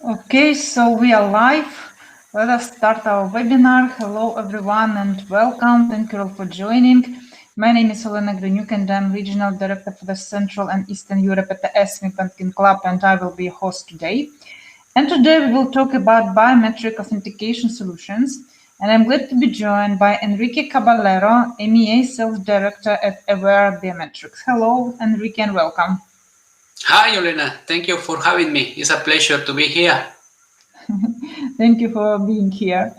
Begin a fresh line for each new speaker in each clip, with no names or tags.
Okay, so we are live. Let us start our webinar. Hello, everyone, and welcome. Thank you all for joining. My name is Olena Gryniuk, and I'm Regional Director for the Central and Eastern Europe at the ESMI Banking Club, and I will be a host today. And today we will talk about biometric authentication solutions. And I'm glad to be joined by Enrique Caballero, MEA Sales Director at Aware Biometrics. Hello, Enrique, and welcome.
Hi, Olena. Thank you for having me. It's a pleasure to be here.
Thank you for being here.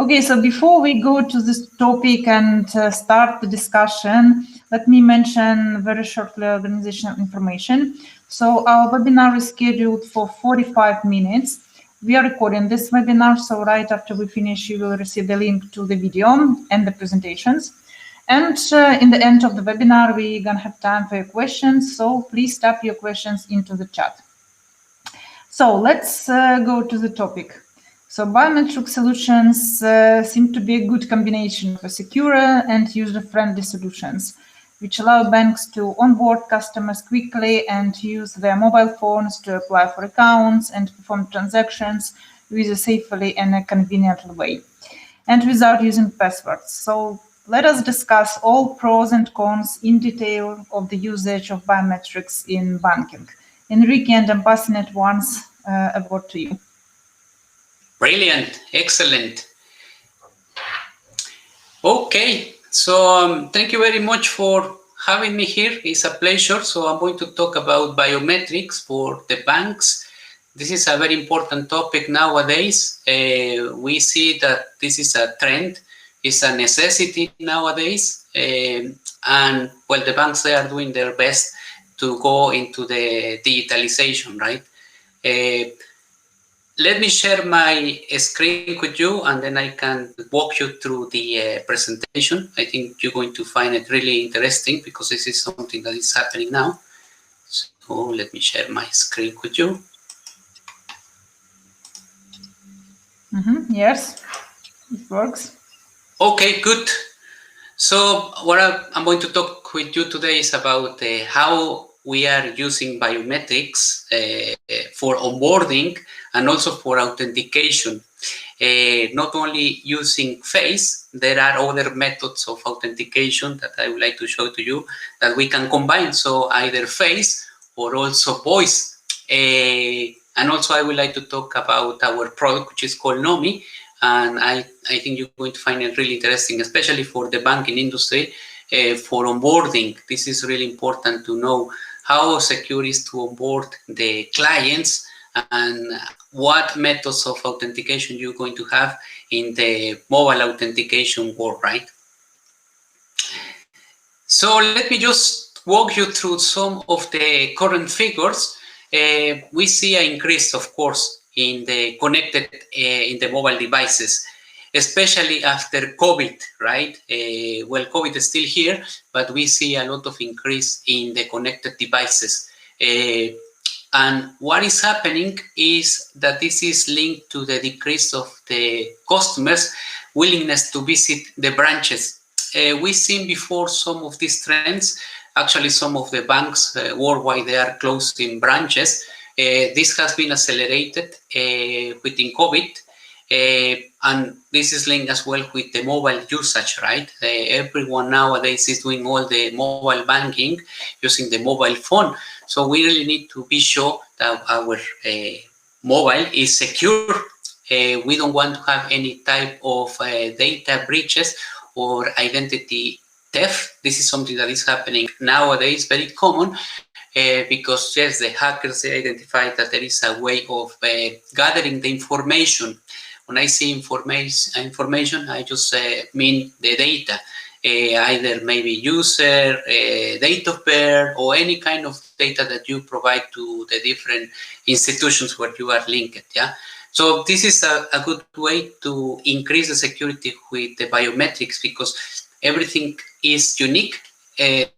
Okay, so before we go to this topic and start the discussion, let me mention very shortly organizational information. So our webinar is scheduled for 45 minutes. We are recording this webinar, so right after we finish, you will receive the link to the video and the presentations. And in the end of the webinar, we're going to have time for your questions, so please type your questions into the chat. So let's go to the topic. So biometric solutions seem to be a good combination of secure and user-friendly solutions, which allow banks to onboard customers quickly and use their mobile phones to apply for accounts and perform transactions with a safely and a convenient way, and without using passwords. So let us discuss all pros and cons in detail of the usage of biometrics in banking. Enrique, and I'm passing it once a word to you.
Brilliant. Excellent. Okay. So thank you very much for having me here. It's a pleasure. So I'm going to talk about biometrics for the banks. This is a very important topic nowadays. We see that this is a trend. It's a necessity nowadays. And well, the banks, they are doing their best to go into the digitalization, right? Let me share my screen with you, and then I can walk you through the presentation. I think you're going to find it really interesting because this is something that is happening now. So let me share my screen with you.
Yes, it works.
Okay, good. So what I'm going to talk with you today is about how we are using biometrics for onboarding and also for authentication. Not only using face, there are other methods of authentication that I would like to show to you that we can combine. So either face or also voice. And also I would like to talk about our product, which is called NOMI. And I think you're going to find it really interesting, especially for the banking industry, for onboarding. This is really important to know how secure is to onboard the clients and what methods of authentication you're going to have in the mobile authentication world, right? So let me just walk you through some of the current figures. We see an increase, of course, in the connected, in the mobile devices, especially after COVID, right? Well, COVID is still here, but we see a lot of increase in the connected devices. And what is happening is that this is linked to the decrease of the customers' willingness to visit the branches. We've seen before some of these trends. Actually, some of the banks worldwide, they are closing branches. This has been accelerated within COVID. And this is linked as well with the mobile usage, right? Everyone nowadays is doing all the mobile banking using the mobile phone. So we really need to be sure that our mobile is secure. We don't want to have any type of data breaches or identity theft. This is something that is happening nowadays, very common, because yes, the hackers, they identify that there is a way of gathering the information. When I say information, I just mean the data, either maybe user, date of birth, or any kind of data that you provide to the different institutions where you are linked, yeah? So this is a good way to increase the security with the biometrics because everything is unique.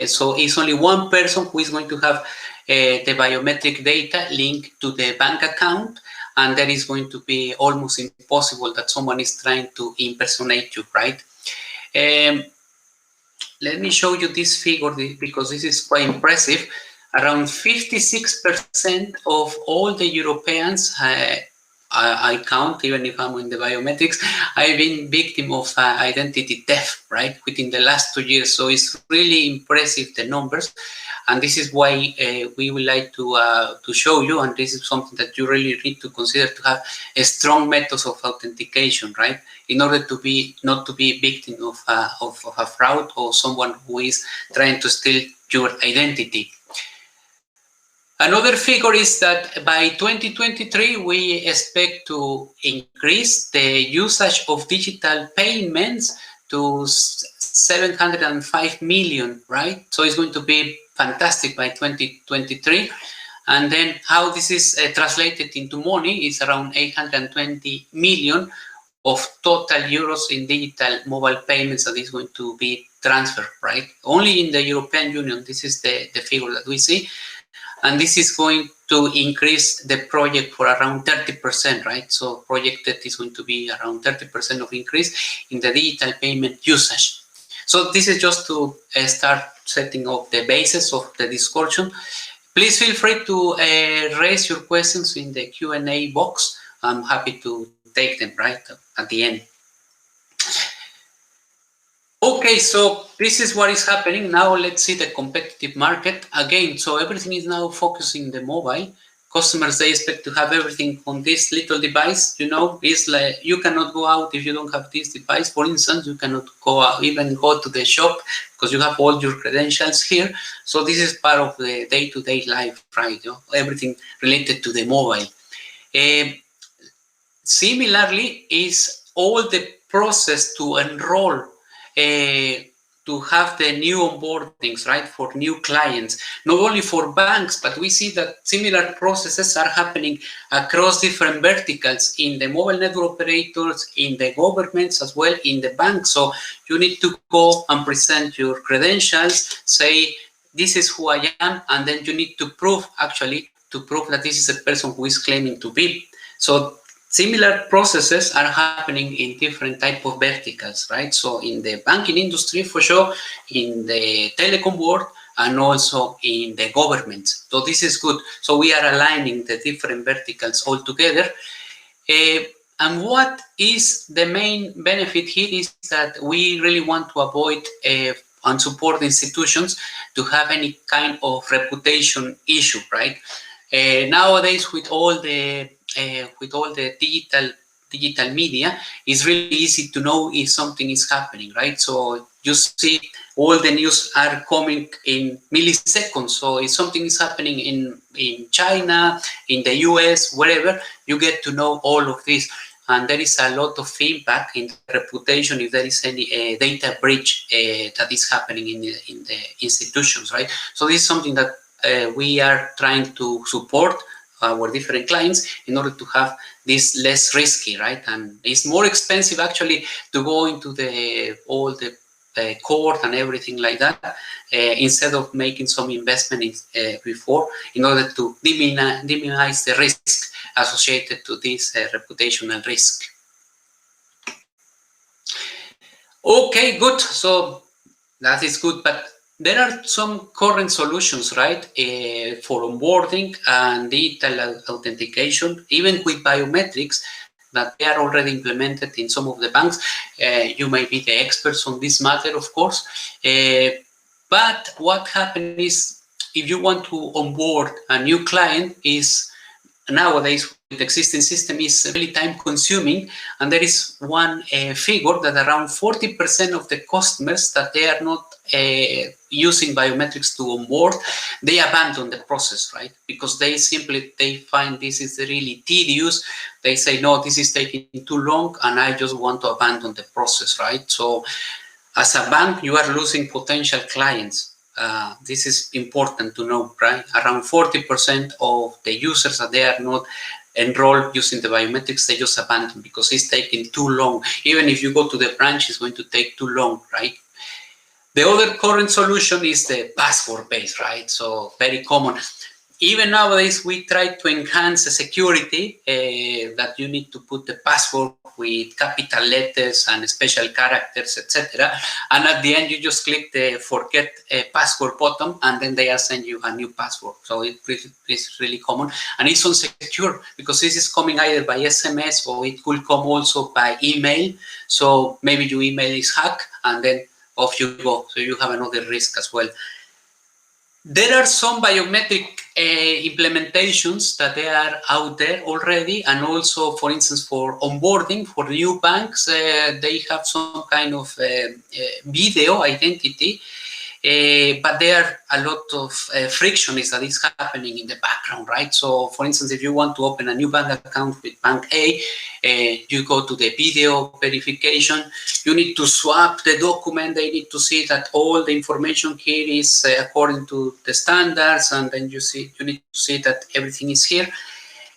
So it's only one person who is going to have the biometric data linked to the bank account, and that is going to be almost impossible that someone is trying to impersonate you, right? Let me show you this figure because this is quite impressive. Around 56% of all the Europeans I count, even if I'm in the biometrics, I've been victim of identity theft, right, within the last 2 years. So it's really impressive, the numbers. And this is why we would like to show you, and this is something that you really need to consider, to have a strong methods of authentication, right, in order to be not to be victim of a fraud or someone who is trying to steal your identity. Another figure is that by 2023, we expect to increase the usage of digital payments to 705 million, right? So it's going to be fantastic by 2023. And then how this is translated into money is around 820 million of total euros in digital mobile payments that is going to be transferred, right? Only in the European Union, this is the figure that we see. And this is going to increase the project for around 30%, right? So projected is going to be around 30% of increase in the digital payment usage. So this is just to start setting up the basis of the discussion. Please feel free to raise your questions in the Q&A box. I'm happy to take them right at the end. Okay, so this is what is happening. Now let's see the competitive market. Again, so everything is now focusing the mobile. Customers, they expect to have everything on this little device. You know, it's like you cannot go out if you don't have this device. For instance, you cannot go out, even go to the shop, because you have all your credentials here. So this is part of the day-to-day life, right? You know, everything related to the mobile. Similarly, is all the process to enroll, to have the new onboardings, right, for new clients, not only for banks, but we see that similar processes are happening across different verticals in the mobile network operators, in the governments as well, in the banks. So you need to go and present your credentials, say, this is who I am, and then you need to prove, actually, to prove that this is a person who is claiming to be. So similar processes are happening in different type of verticals, right? So in the banking industry, for sure, in the telecom world, and also in the government. So this is good. So we are aligning the different verticals all together. And what is the main benefit here is that we really want to avoid and support institutions to have any kind of reputation issue, right? Nowadays, with all the digital media, it's really easy to know if something is happening, right? So you see all the news are coming in milliseconds. So if something is happening in China, in the US, wherever, you get to know all of this. And there is a lot of impact in the reputation if there is any data breach that is happening in the institutions, right? So this is something that we are trying to support our different clients in order to have this less risky, right? And it's more expensive actually to go into all the court and everything like that, instead of making some investment before, in order to minimize the risk associated to this reputational risk. Okay, good. So that is good, but there are some current solutions, right, for onboarding and digital authentication, even with biometrics, that they are already implemented in some of the banks. You may be the experts on this matter, of course. But what happens is, if you want to onboard a new client, is nowadays with the existing system is really time consuming, and there is one figure that around 40% of the customers that they are not using biometrics to onboard, they abandon the process, right? Because they find this is really tedious. They say, no, this is taking too long, and I just want to abandon the process, right? So as a bank, you are losing potential clients. This is important to know, right? Around 40% of the users that they are not enrolled using the biometrics, they just abandon because it's taking too long. Even if you go to the branch, it's going to take too long, right? The other current solution is the password base, right? So very common. Even nowadays, we try to enhance the security that you need to put the password with capital letters and special characters, etc. And at the end, you just click the forget password button, and then they send you a new password. So it's really common, and it's unsecure because this is coming either by SMS or it could come also by email. So maybe your email is hacked, and then off you go. So you have another risk as well. There are some biometric implementations that they are out there already, and also, for instance, for onboarding for new banks, they have some kind of video identity, but there are a lot of friction that is happening in the background, right? So, for instance, if you want to open a new bank account with Bank A, you go to the video verification, you need to swap the document, they need to see that all the information here is according to the standards, and then you need to see that everything is here.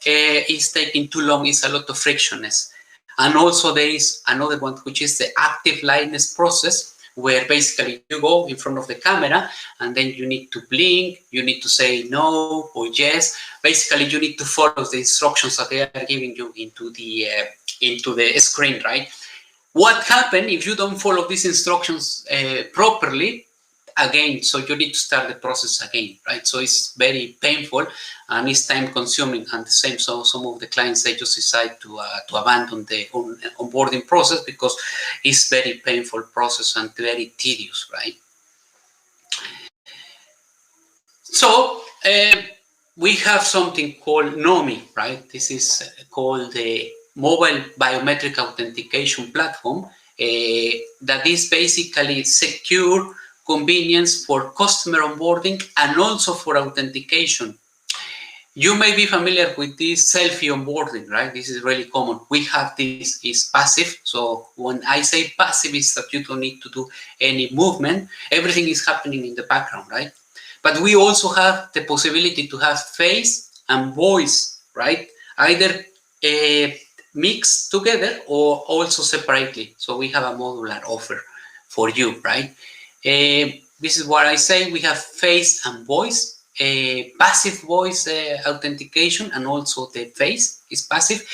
It's taking too long, it's a lot of frictionness. And also there is another one, which is the active liveness process, where basically you go in front of the camera and then you need to blink, you need to say no or yes. Basically, you need to follow the instructions that they are giving you into the screen, right? What happens if you don't follow these instructions properly? Again, so you need to start the process again, right? So it's very painful and it's time consuming, and the same, so some of the clients, they just decide to abandon the onboarding process because it's very painful process and very tedious, right? So we have something called NOMI, right? This is called the Mobile Biometric Authentication Platform, that is basically secure convenience for customer onboarding and also for authentication. You may be familiar with this selfie onboarding, right? This is really common. We have this is passive. So when I say passive, is that you don't need to do any movement. Everything is happening in the background, right? But we also have the possibility to have face and voice, right? Either mixed together or also separately. So we have a modular offer for you, right? This is what I say. We have face and voice, passive voice authentication, and also the face is passive.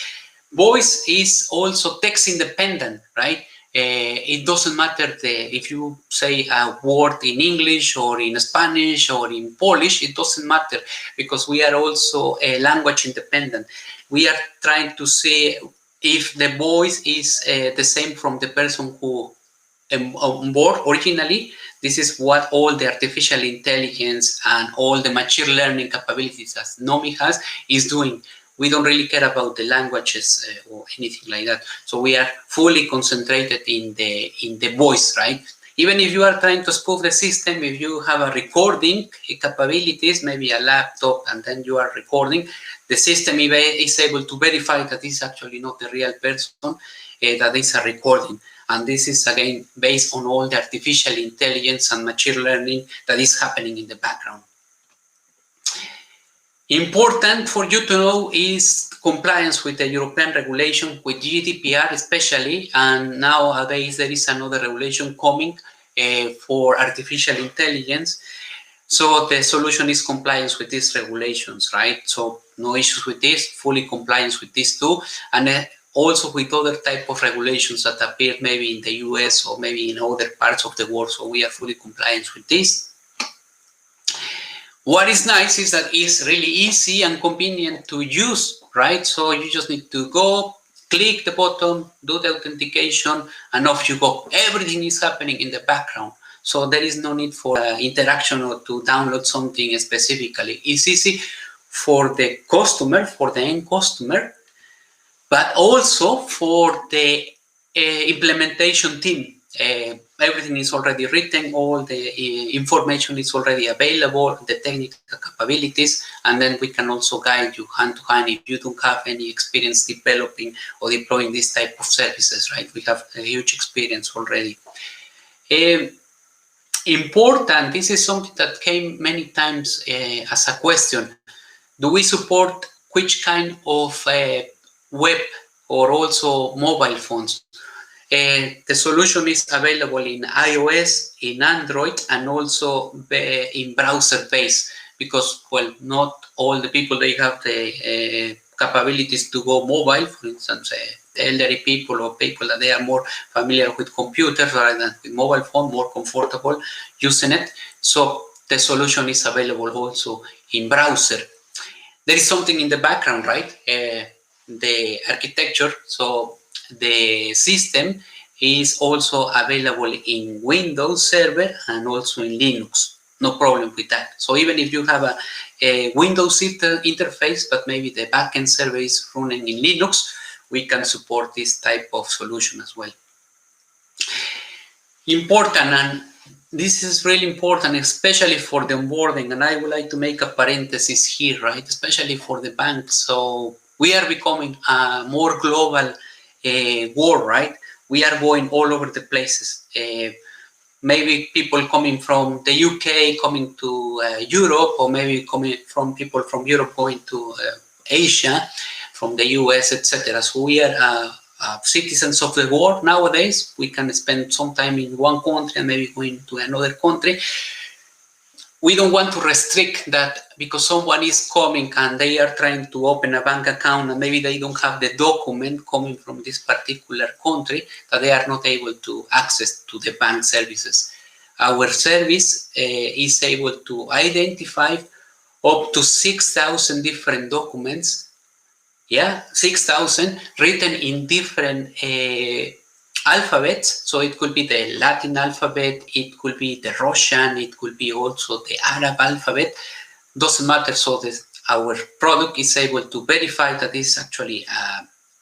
Voice is also text independent, right? It doesn't matter if you say a word in English or in Spanish or in Polish, it doesn't matter because we are also language independent. We are trying to see if the voice is the same from the person who on board originally. This is what all the artificial intelligence and all the machine learning capabilities that NOMI has is doing. We don't really care about the languages or anything like that. So we are fully concentrated in the voice, right? Even if you are trying to spoof the system, if you have a recording capabilities, maybe a laptop, and then you are recording, the system is able to verify that it's actually not the real person, that is a recording. And this is, again, based on all the artificial intelligence and machine learning that is happening in the background. Important for you to know is compliance with the European regulation, with GDPR especially, and nowadays there is another regulation coming for artificial intelligence. So the solution is compliance with these regulations, right? So no issues with this, fully compliance with these two, and also with other type of regulations that appear maybe in the US or maybe in other parts of the world. So we are fully compliant with this. What is nice is that it's really easy and convenient to use, right? So you just need to go, click the button, do the authentication, and off you go. Everything is happening in the background. So there is no need for interaction or to download something specifically. It's easy for the customer, for the end customer, but also for the implementation team. Everything is already written, all the information is already available, the technical capabilities, and then we can also guide you hand to hand if you don't have any experience developing or deploying this type of services, right? We have a huge experience already. Important, this is something that came many times as a question. Do we support which kind of web or also mobile phones? The solution is available in iOS, in Android, and also in browser-based. because, well, not all the people, they have the capabilities to go mobile. For instance, elderly people or people that they are more familiar with computers rather than with mobile phone, more comfortable using it. So the solution is available also in browser. There is something in the background, right? The architecture, so the system is also available in Windows Server and also in Linux. No problem with that. So even if you have a Windows interface, but maybe the backend server is running in Linux, we can support this type of solution as well. Important, and this is really important, especially for the onboarding, and I would like to make a parenthesis here, right? Especially for the banks. So we are becoming a more global world, right? We are going all over the places. Maybe people coming from the UK coming to Europe, or maybe coming from people from Europe going to Asia, from the US, etc. So we are citizens of the world nowadays. We can spend some time in one country and maybe going to another country. We don't want to restrict that because someone is coming and they are trying to open a bank account and maybe they don't have the document coming from this particular country, that they are not able to access to the bank services. Our service is able to identify up to 6,000 different documents. Yeah, 6,000 written in different alphabets. So it could be the Latin alphabet, it could be the Russian, it could be also the Arab alphabet. Doesn't matter. So our product is able to verify that this is actually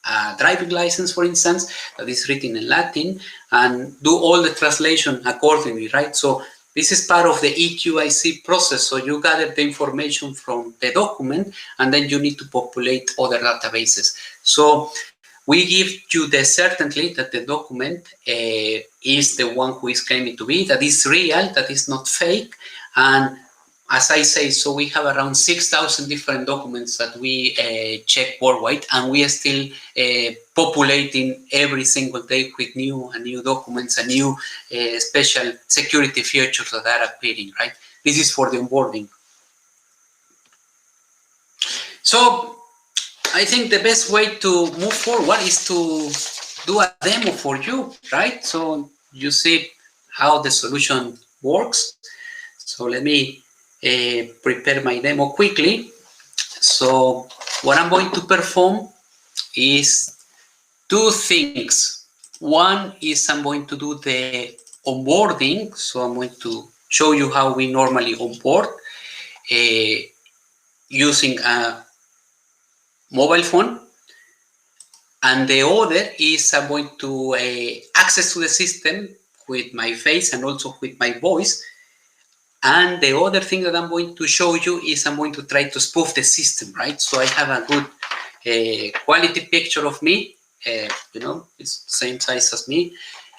a driving license, for instance, that is written in Latin, and do all the translation accordingly, right? So this is part of the EQIC process. So you gather the information from the document and then you need to populate other databases. So we give you the certainty that the document is the one who is claiming to be, that is real, that is not fake. And as I say, so we have around 6,000 different documents that we check worldwide, and we are still populating every single day with new documents and new special security features that are appearing, right? This is for the onboarding. So I think the best way to move forward is to do a demo for you, right? So you see how the solution works. So let me prepare my demo quickly. So what I'm going to perform is two things. One is I'm going to do the onboarding. So I'm going to show you how we normally onboard using a mobile phone. And the other is I'm going to access to the system with my face and also with my voice. And the other thing that I'm going to show you is I'm going to try to spoof the system, right? So I have a good quality picture of me, it's the same size as me.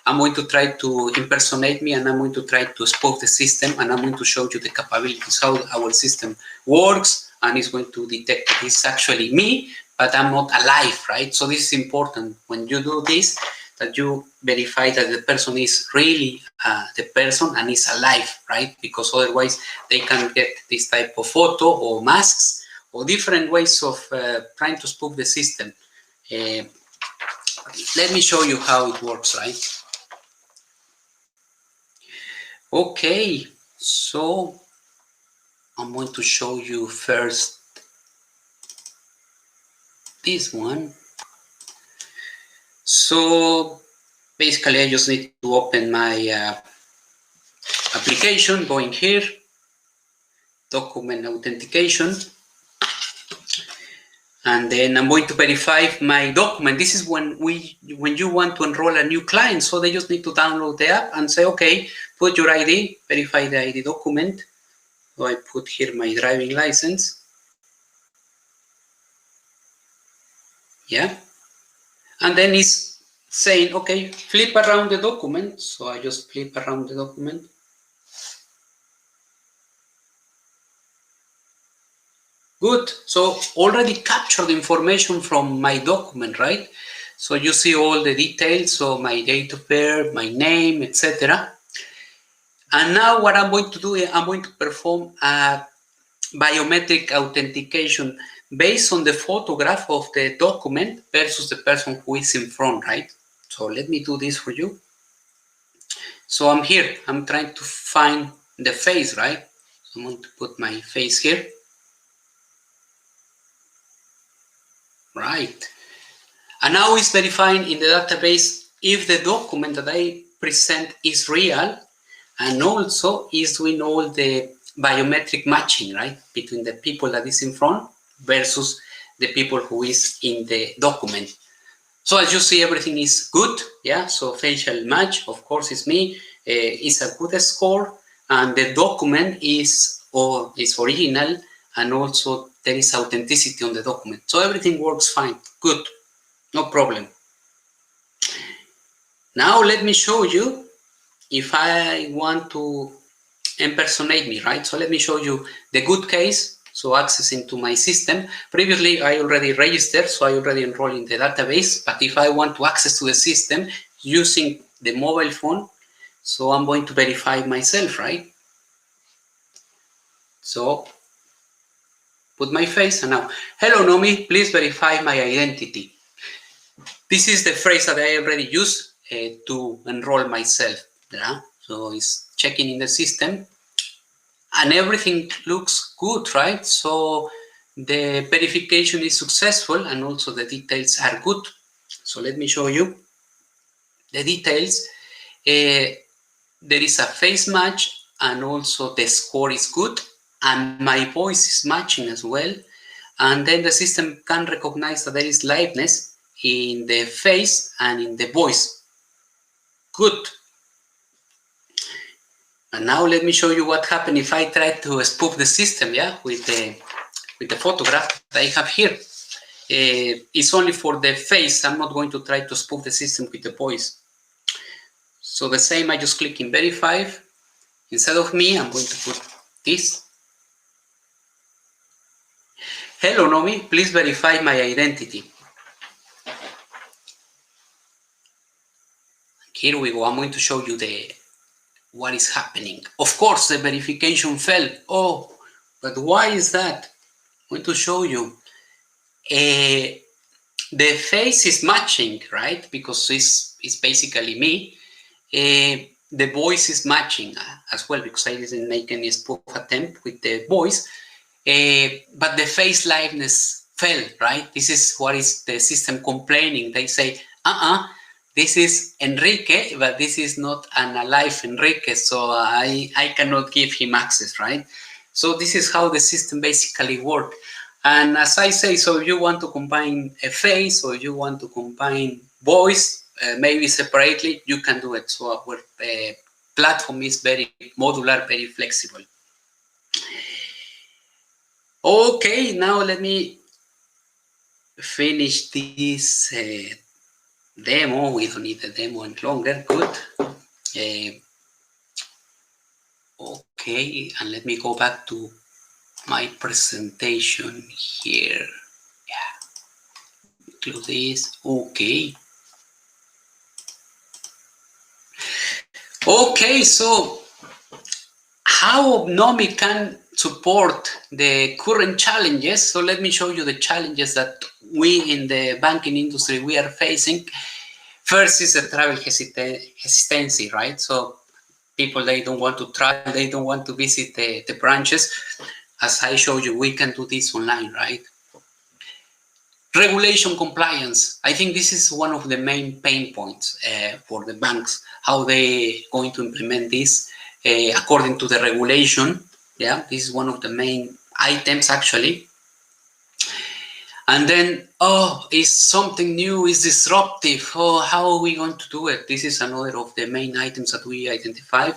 I'm going to try to impersonate me, and I'm going to try to spoof the system, and I'm going to show you the capabilities, how our system works, and it's going to detect that it's actually me, but I'm not alive, right? So this is important when you do this, that you verify that the person is really the person and is alive, right? Because otherwise they can get this type of photo or masks or different ways of trying to spoof the system. Let me show you how it works, right? Okay, so I'm going to show you first this one. So basically I just need to open my application, going here, document authentication, and then I'm going to verify my document. This is when you want to enroll a new client, so they just need to download the app and say, okay, put your ID, verify the ID document. So I put here my driving license. Yeah. And then it's saying, okay, flip around the document. So I just flip around the document. Good. So already captured information from my document, right? So you see all the details, so my date of birth, my name, etc. And now what I'm going to do is I'm going to perform a biometric authentication based on the photograph of the document versus the person who is in front, right? So let me do this for you. So I'm here, I'm trying to find the face, right? So I'm going to put my face here. Right. And now it's verifying in the database if the document that I present is real, and also is doing all the biometric matching, right, between the people that is in front versus the people who is in the document. So as you see, everything is good, yeah, so facial match, of course, is me, is a good score, and the document is original, and also there is authenticity on the document. So everything works fine, good, no problem. Now let me show you if I want to impersonate me, right? So let me show you the good case. So accessing to my system. Previously, I already registered, so I already enrolled in the database. But if I want to access to the system using the mobile phone, so I'm going to verify myself, right? So put my face and now, hello Nomi, please verify my identity. This is the phrase that I already used to enroll myself. Yeah? So it's checking in the system and everything looks good, right? So the verification is successful and also the details are good. So let me show you the details. There is a face match and also the score is good and my voice is matching as well. And then the system can recognize that there is liveness in the face and in the voice. Good. And now let me show you what happened if I try to spoof the system, yeah, with the photograph that I have here. It's only for the face. I'm not going to try to spoof the system with the voice. So the same, I just click in verify. Instead of me, I'm going to put this. Hello, Nomi, please verify my identity. Here we go. I'm going to show you what is happening. Of course, the verification failed. Oh, but why is that? I'm going to show you. The face is matching, right? Because it's basically me. The voice is matching as well because I didn't make any spoof attempt with the voice. But the face liveness fell, right? This is what is the system complaining. They say, this is Enrique, but this is not an alive Enrique, so I cannot give him access, right? So this is how the system basically works. And as I say, so if you want to combine a face or you want to combine voice, maybe separately, you can do it. So our platform is very modular, very flexible. Okay, now let me finish this demo. We don't need the demo any longer. Good. Okay, and let me go back to my presentation here. Yeah. Close this. Okay. Okay, so how Nomi can support the current challenges. So let me show you the challenges that we in the banking industry, we are facing. First is the travel hesitancy, right? So people, they don't want to travel, they don't want to visit the branches. As I showed you, we can do this online, right? Regulation compliance. I think this is one of the main pain points for the banks, how they going to implement this according to the regulation. Yeah, this is one of the main items actually. And then, oh, is something new, is disruptive. Oh, how are we going to do it? This is another of the main items that we identified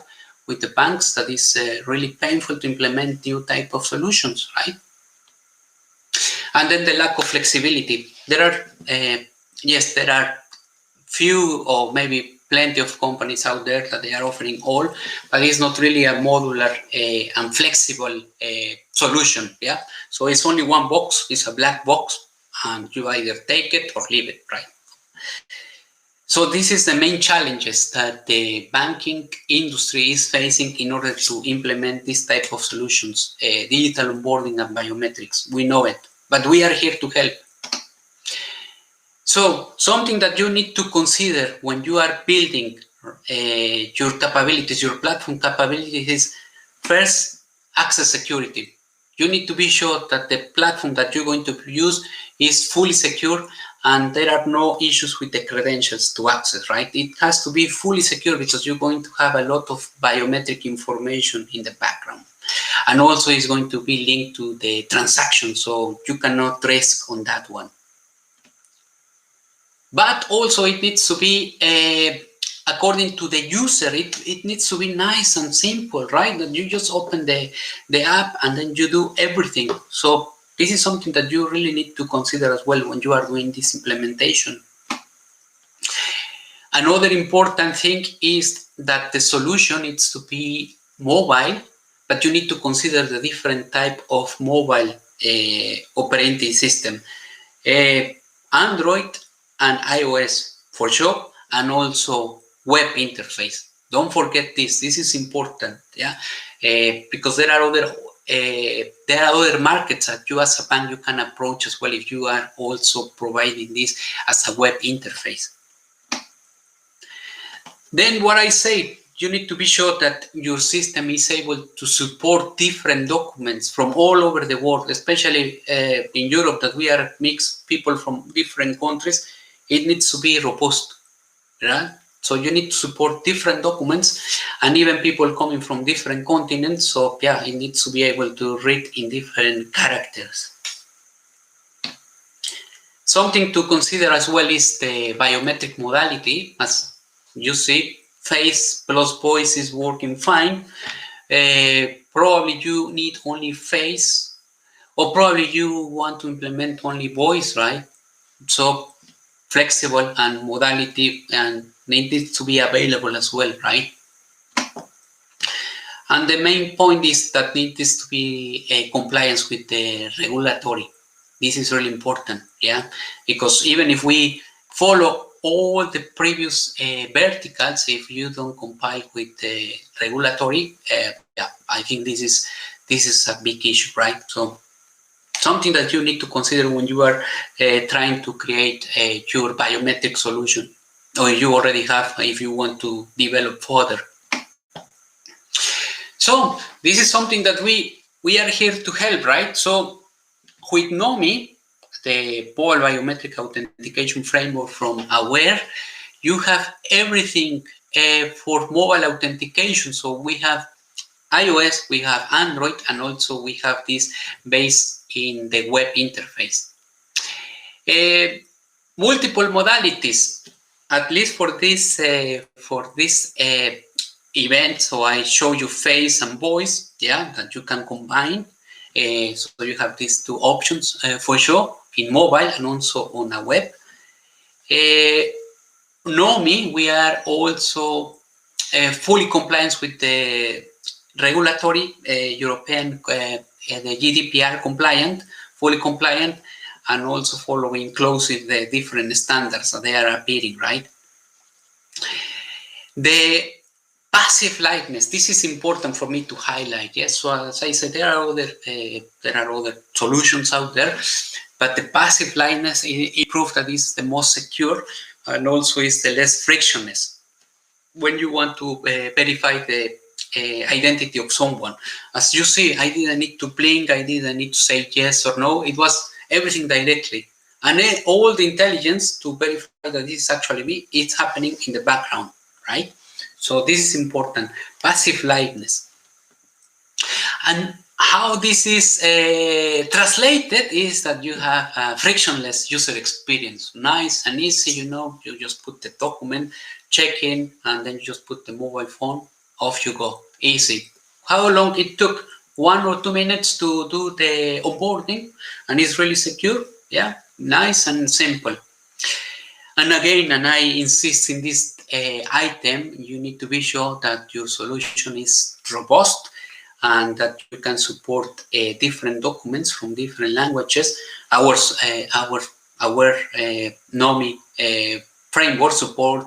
with the banks that is really painful to implement new type of solutions, right? And then the lack of flexibility. There are, yes, there are few or maybe plenty of companies out there that they are offering all, but it's not really a modular and flexible solution, yeah? So it's only one box, it's a black box, and you either take it or leave it, right? So this is the main challenges that the banking industry is facing in order to implement this type of solutions, digital onboarding and biometrics. We know it, but we are here to help. So something that you need to consider when you are building your capabilities, your platform capabilities, is first, access security. You need to be sure that the platform that you're going to use is fully secure and there are no issues with the credentials to access, right? It has to be fully secure because you're going to have a lot of biometric information in the background. And also it's going to be linked to the transaction, so you cannot risk on that one. But also it needs to be according to the user. It needs to be nice and simple, right? That you just open the app and then you do everything. So this is something that you really need to consider as well when you are doing this implementation. Another important thing is that the solution needs to be mobile, but you need to consider the different type of mobile operating system. Android and iOS for sure, and also web interface. Don't forget this. This is important, yeah, because there are other markets that you as a bank you can approach as well if you are also providing this as a web interface. Then what I say, you need to be sure that your system is able to support different documents from all over the world, especially in Europe, that we are mixed people from different countries. It needs to be robust, right? So you need to support different documents and even people coming from different continents. So yeah, it needs to be able to read in different characters. Something to consider as well is the biometric modality. As you see, face plus voice is working fine. Probably you need only face, or probably you want to implement only voice, right? So flexible and modality, and it needs to be available as well, right? And the main point is that it needs to be a compliance with the regulatory. This is really important, yeah, because even if we follow all the previous verticals, if you don't comply with the regulatory, yeah, I think this is a big issue, right? So something that you need to consider when you are trying to create your biometric solution, or you already have if you want to develop further. So this is something that we are here to help, right? So with NOMI, the mobile biometric authentication framework from Aware, you have everything for mobile authentication. So we have iOS, we have Android, and also we have this based in the web interface. Multiple modalities, at least for this event. So I show you face and voice, yeah, that you can combine. So you have these two options for sure in mobile and also on a web. NOMI, we are also fully compliant with the regulatory European, the GDPR compliant, fully compliant, and also following closely the different standards that they are appearing, right? The passive liveness, this is important for me to highlight. Yes, so as I said, there are other solutions out there, but the passive liveness, it proves that it's the most secure and also is the less frictionless when you want to verify the identity of someone. As you see, I didn't need to blink, I didn't need to say yes or no. It was everything directly, and all the intelligence to verify that this is actually me, it's happening in the background, right? So this is important, passive liveness. And how this is translated is that you have a frictionless user experience, nice and easy. You just put the document, check in, and then you just put the mobile phone, off you go, easy. How long it took? 1 or 2 minutes to do the onboarding, and it's really secure. Yeah, nice and simple. And again, and I insist in this item, you need to be sure that your solution is robust and that you can support different documents from different languages. Our NOMI framework support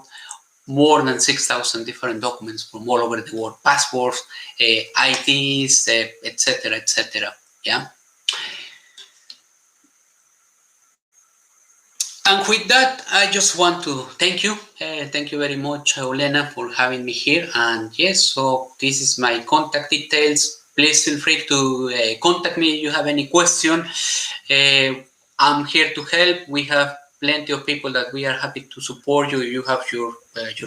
more than 6,000 different documents from all over the world, passports, IDs, etc., etc. Yeah. And with that, I just want to thank you. Thank you very much, Olena, for having me here. And yes, so this is my contact details. Please feel free to contact me if you have any question. I'm here to help. We have plenty of people that we are happy to support you. If you have your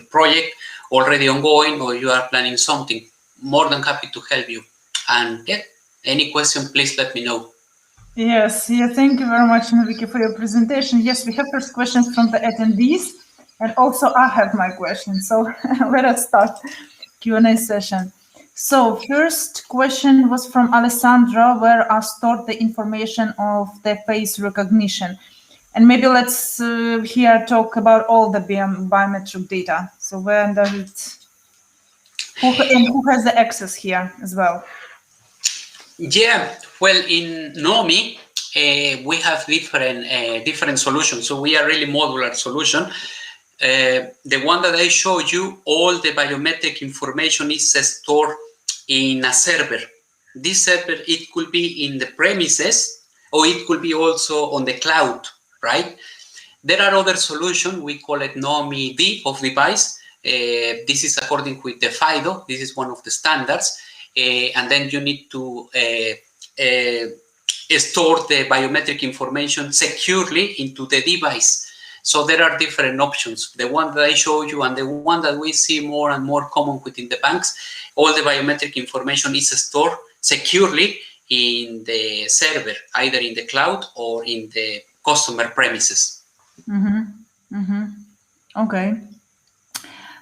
project already ongoing or you are planning something, more than happy to help you. And yeah, any question, please let me know.
Yes, thank you very much, Enrique, for your presentation. Yes, we have first questions from the attendees, and also I have my questions. So let us start Q&A session. So first question was from Alessandra, where I stored the information of the face recognition. And maybe let's here talk about all the biometric data. So where does it, who has the access here as well?
Yeah, well, in NOMI, we have different solutions. So we are really modular solution. The one that I showed you, all the biometric information is stored in a server. This server, it could be in the premises or it could be also on the cloud, right? There are other solutions. We call it NOMI D of device. This is according with the FIDO. This is one of the standards. And then you need to store the biometric information securely into the device. So there are different options. The one that I showed you and the one that we see more and more common within the banks, all the biometric information is stored securely in the server, either in the cloud or in the customer premises.
Okay.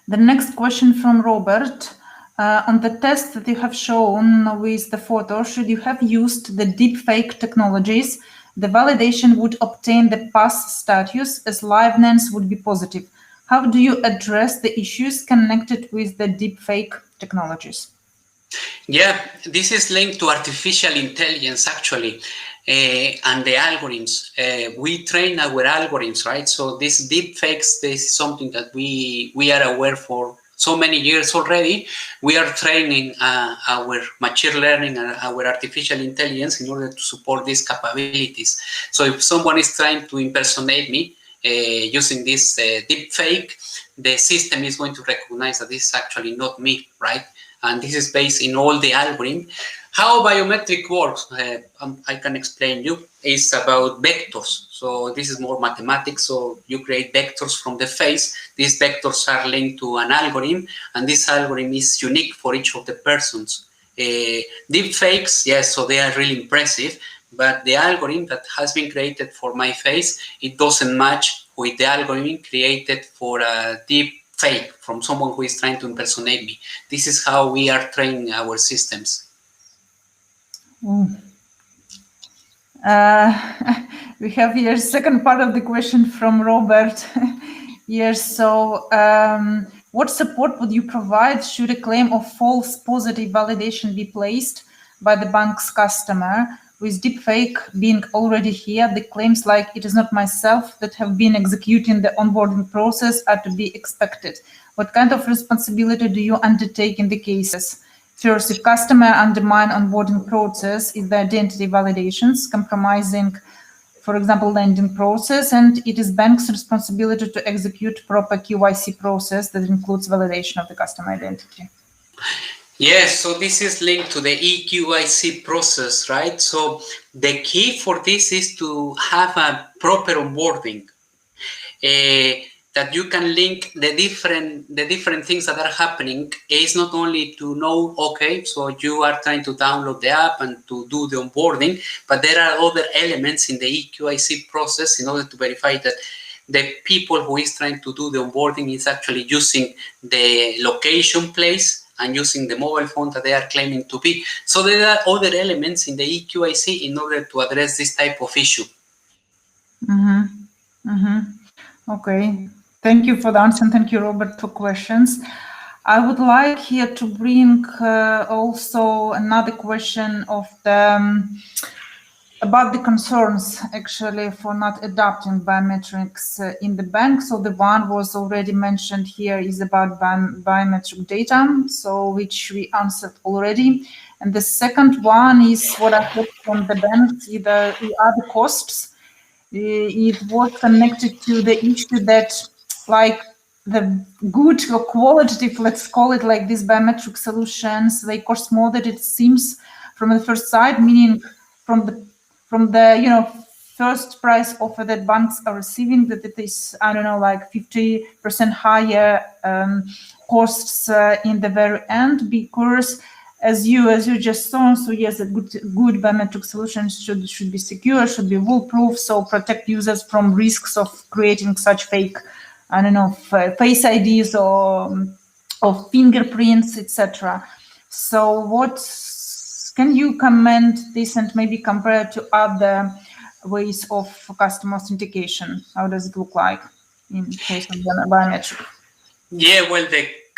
The next question from Robert. On the test that you have shown with the photo, should you have used the deepfake technologies, the validation would obtain the pass status as liveness would be positive. How do you address the issues connected with the deepfake technologies?
Yeah, this is linked to artificial intelligence, actually, and the algorithms. We train our algorithms, right? So this deepfakes, this is something that we are aware for so many years already. We are training our machine learning and our artificial intelligence in order to support these capabilities. So if someone is trying to impersonate me using this deepfake, the system is going to recognize that this is actually not me, right? And this is based in all the algorithm. How biometric works, I can explain you, is about vectors. So this is more mathematics. So you create vectors from the face. These vectors are linked to an algorithm, and this algorithm is unique for each of the persons. Deep fakes, yes, so they are really impressive, but the algorithm that has been created for my face, it doesn't match with the algorithm created for a deep fake from someone who is trying to impersonate me. This is how we are training our systems.
We have here second part of the question from Robert. Yes, so what support would you provide should a claim of false positive validation be placed by the bank's customer? With deepfake being already here, the claims like it is not myself that have been executing the onboarding process are to be expected. What kind of responsibility do you undertake in the cases? First, if customer undermine onboarding process, is the identity validations compromising, for example, lending process, and it is bank's responsibility to execute proper KYC process that includes validation of the customer identity.
Yes, so this is linked to the eKYC process, right? So the key for this is to have a proper onboarding. That you can link the different things that are happening is not only to know, okay, so you are trying to download the app and to do the onboarding, but there are other elements in the eKYC process in order to verify that the people who is trying to do the onboarding is actually using the location place and using the mobile phone that they are claiming to be. So there are other elements in the eKYC in order to address this type of issue.
Okay, thank you for the answer, and thank you, Robert, for questions. I would like here to bring also another question of the about the concerns actually for not adopting biometrics in the bank. So the one was already mentioned here is about biometric data, so which we answered already. And the second one is what I heard from the banks, either the costs. It was connected to the issue that like the good or qualitative, let's call it like these biometric solutions, they cost more than it seems from the first sight, meaning from the first price offer that banks are receiving, that it is, I don't know, like 50% higher costs in the very end, because as you just saw, so yes, a good biometric solutions should be secure, should be foolproof, so protect users from risks of creating such fake, I don't know, face IDs or fingerprints, etc. So what can you comment this and maybe compare to other ways of customer authentication? How does it look like in case of biometric?
Yeah, well,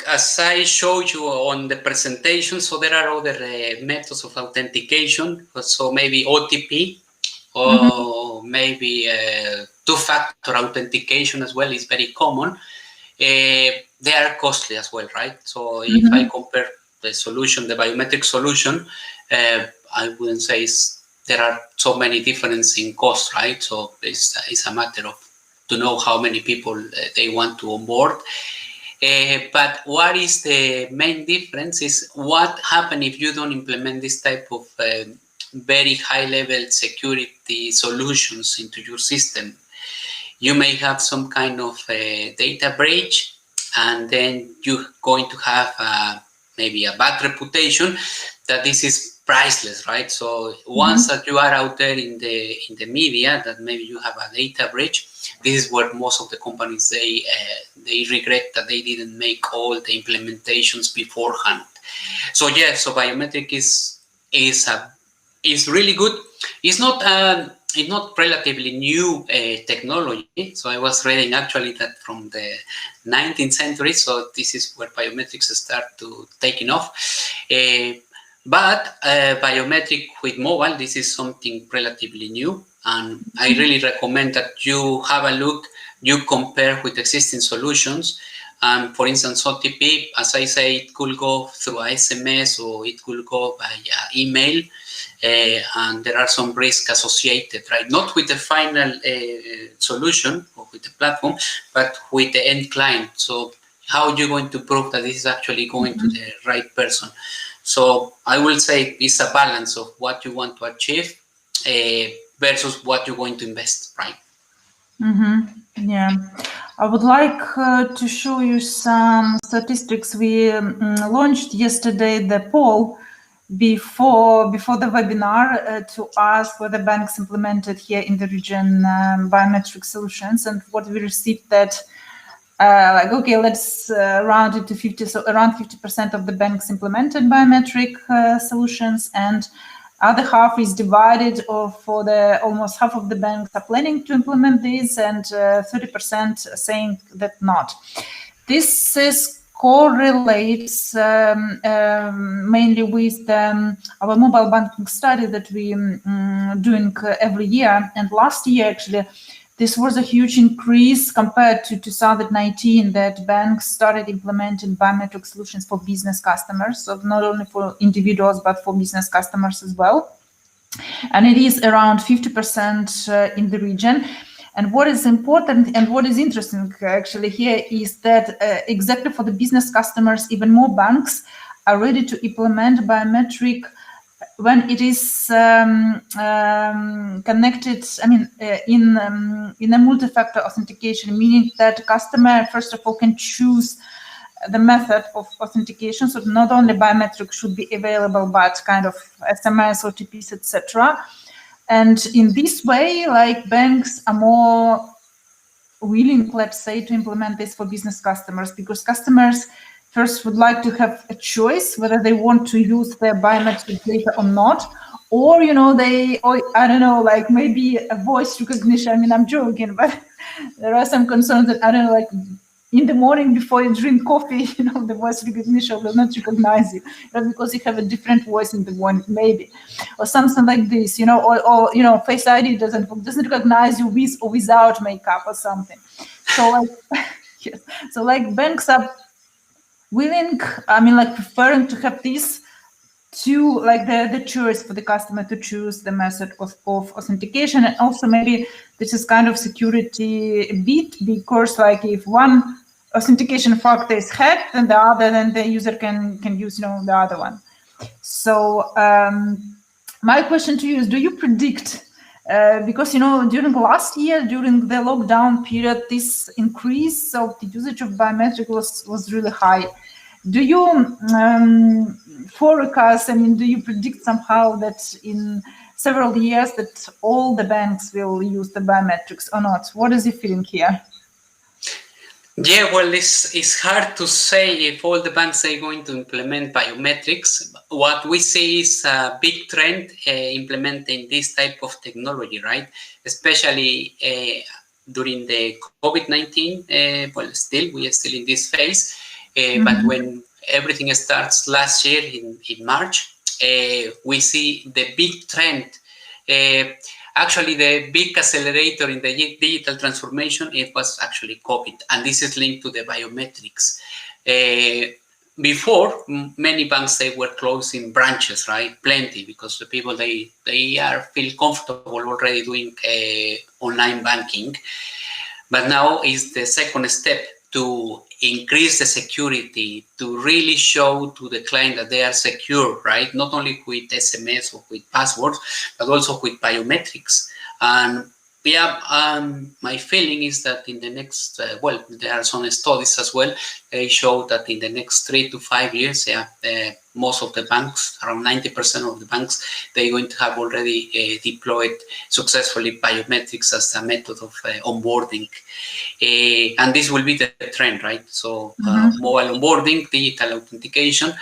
as I showed you on the presentation, so there are other methods of authentication. So maybe OTP or maybe two-factor authentication as well is very common. They are costly as well, right? So if I compare the solution, the biometric solution, I wouldn't say there are so many differences in cost, right? So it's a matter of to know how many people they want to onboard. But what is the main difference is what happens if you don't implement this type of very high-level security solutions into your system. You may have some kind of data breach, and then you're going to have maybe a bad reputation that this is priceless, right? So once that you are out there in the media, that maybe you have a data breach, this is where most of the companies they regret that they didn't make all the implementations beforehand. So yeah, so biometric is really good. It's not relatively new technology. So I was reading actually that from the 19th century. So this is where biometrics start to taking off. But biometric with mobile, this is something relatively new. And I really recommend that you have a look, you compare with existing solutions. For instance, OTP, as I say, it could go through a SMS or it could go by email. And there are some risks associated, right? Not with the final solution or with the platform, but with the end client. So how are you going to prove that this is actually going to the right person? So I will say it's a balance of what you want to achieve versus what you're going to invest, right?
Yeah, I would like to show you some statistics. We launched yesterday the poll before the webinar to ask whether banks implemented here in the region biometric solutions, and what we received that like, okay, let's round it to 50, so around 50% of the banks implemented biometric solutions, and other half is divided for the almost half of the banks are planning to implement these, and 30% saying that not. This correlates mainly with our mobile banking study that we doing every year. And last year, actually, this was a huge increase compared to 2019 that banks started implementing biometric solutions for business customers. So not only for individuals, but for business customers as well. And it is around 50% in the region. And what is important and what is interesting actually here is that exactly for the business customers, even more banks are ready to implement biometric when it is connected, I mean, in a multi-factor authentication, meaning that customer, first of all, can choose the method of authentication. So not only biometric should be available, but kind of SMS, OTPs, etc. And in this way, like banks are more willing, let's say, to implement this for business customers, because customers first would like to have a choice whether they want to use their biometric data or not, or I don't know, like maybe a voice recognition. I mean, I'm joking, but there are some concerns that I don't know, like in the morning before you drink coffee, the voice recognition will not recognize you, because you have a different voice in the morning, maybe, or something like this, or Face ID doesn't recognize you with or without makeup or something. So like, yes. So like banks are willing, preferring to have this to like the choice for the customer to choose the method of authentication. And also maybe this is kind of security a bit, because like if one authentication factor is hacked, then the user can use the other one. So my question to you is, do you predict, because during last year, during the lockdown period, this increase of the usage of biometric was really high. Do you forecast, do you predict somehow that in several years that all the banks will use the biometrics or not? What is your feeling here?
Yeah, well, it's hard to say if all the banks are going to implement biometrics. What we see is a big trend implementing this type of technology, right? Especially during the COVID-19. We are still in this phase. But when everything starts last year in March, we see the big trend. Actually, the big accelerator in the digital transformation, it was actually COVID, and this is linked to the biometrics. Before, many banks, they were closing branches, right? Plenty, because the people, they feel comfortable already doing online banking. But now is the second step to increase the security, to really show to the client that they are secure, right? Not only with SMS or with passwords, but also with biometrics. And my feeling is that in the next, there are some studies as well. They show that in the next 3 to 5 years, most of the banks, around 90% of the banks, they're going to have already deployed successfully biometrics as a method of onboarding. And this will be the trend, right? So mobile onboarding, digital authentication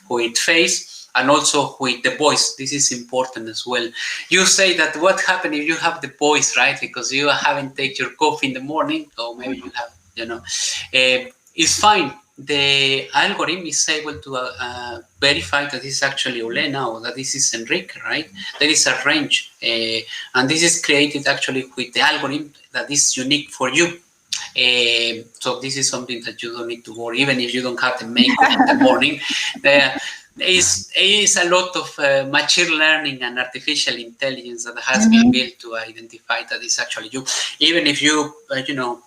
with face, and also with the voice. This is important as well. You say that what happens if you have the voice, right? Because you haven't taken your coffee in the morning, or maybe you have, it's fine. The algorithm is able to verify that this is actually Olena or that this is Enrique, right? There is a range. And this is created actually with the algorithm that is unique for you. So this is something that you don't need to worry, even if you don't have the makeup in the morning. There is a lot of machine learning and artificial intelligence that has been built to identify that it's actually you. Even if you,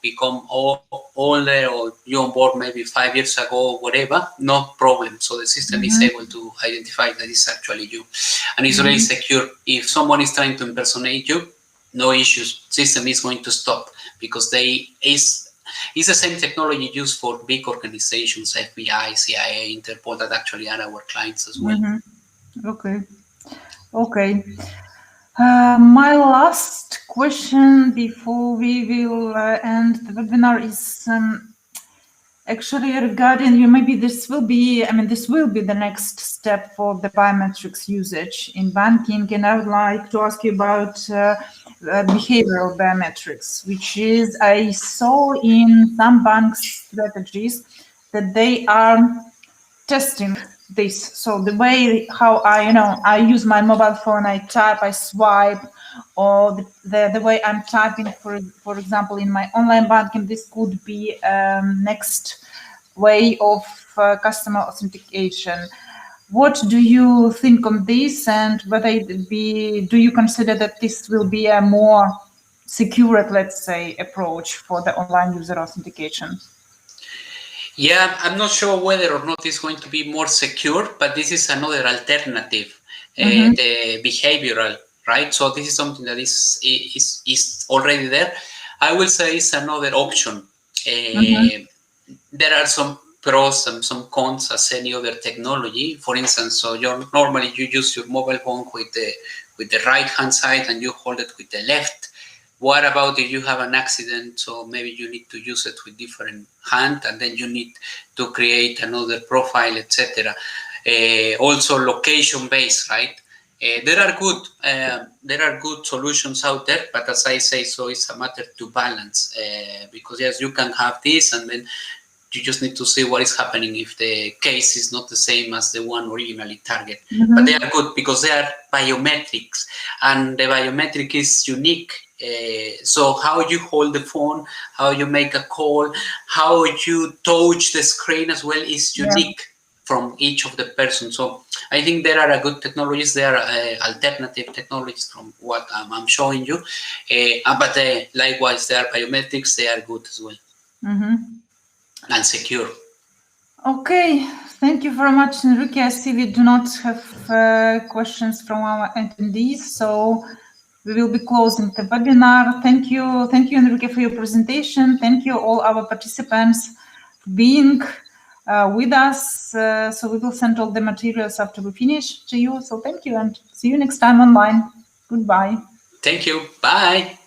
become older or you on board maybe 5 years ago, whatever, no problem. So the system is able to identify that it's actually you, and it's really secure. If someone is trying to impersonate you, no issues. System is going to stop, because it's the same technology used for big organizations, FBI, CIA, Interpol, that actually are our clients as well.
Okay. My last question before we will end the webinar is actually regarding maybe this will be the next step for the biometrics usage in banking, and I would like to ask you about behavioral biometrics, which is, I saw in some banks' strategies that they are testing this. So the way how I use my mobile phone, I type, I swipe, or the way I'm typing, for example, in my online banking, this could be next way of customer authentication. What do you think on this, and do you consider that this will be a more secure, let's say, approach for the online user authentication?
Yeah, I'm not sure whether or not it's going to be more secure, but this is another alternative, the behavioral, right? So this is something that is already there. I will say it's another option. There are some pros and some cons as any other technology. For instance, so normally you use your mobile phone with the right hand side and you hold it with the left. What about if you have an accident? So maybe you need to use it with different hand, and then you need to create another profile, etc. Also location based, right? There are good solutions out there, but as I say, so it's a matter to balance, because yes, you can have this, and then you just need to see what is happening if the case is not the same as the one originally targeted.
Mm-hmm.
But they are good because they are biometrics, and the biometric is unique. So how you hold the phone, how you make a call, how you touch the screen as well is unique from each of the person. So I think there are good technologies. There are alternative technologies from what I'm showing you, but likewise there are biometrics. They are good as well.
Mm-hmm.
And secure.
Okay, thank you very much, Enrique. I see we do not have questions from our attendees, so we will be closing the webinar. Thank you, Enrique, for your presentation. Thank you, all our participants, for being with us. So we will send all the materials after we finish to you. So thank you, and see you next time online. Goodbye.
Thank you. Bye.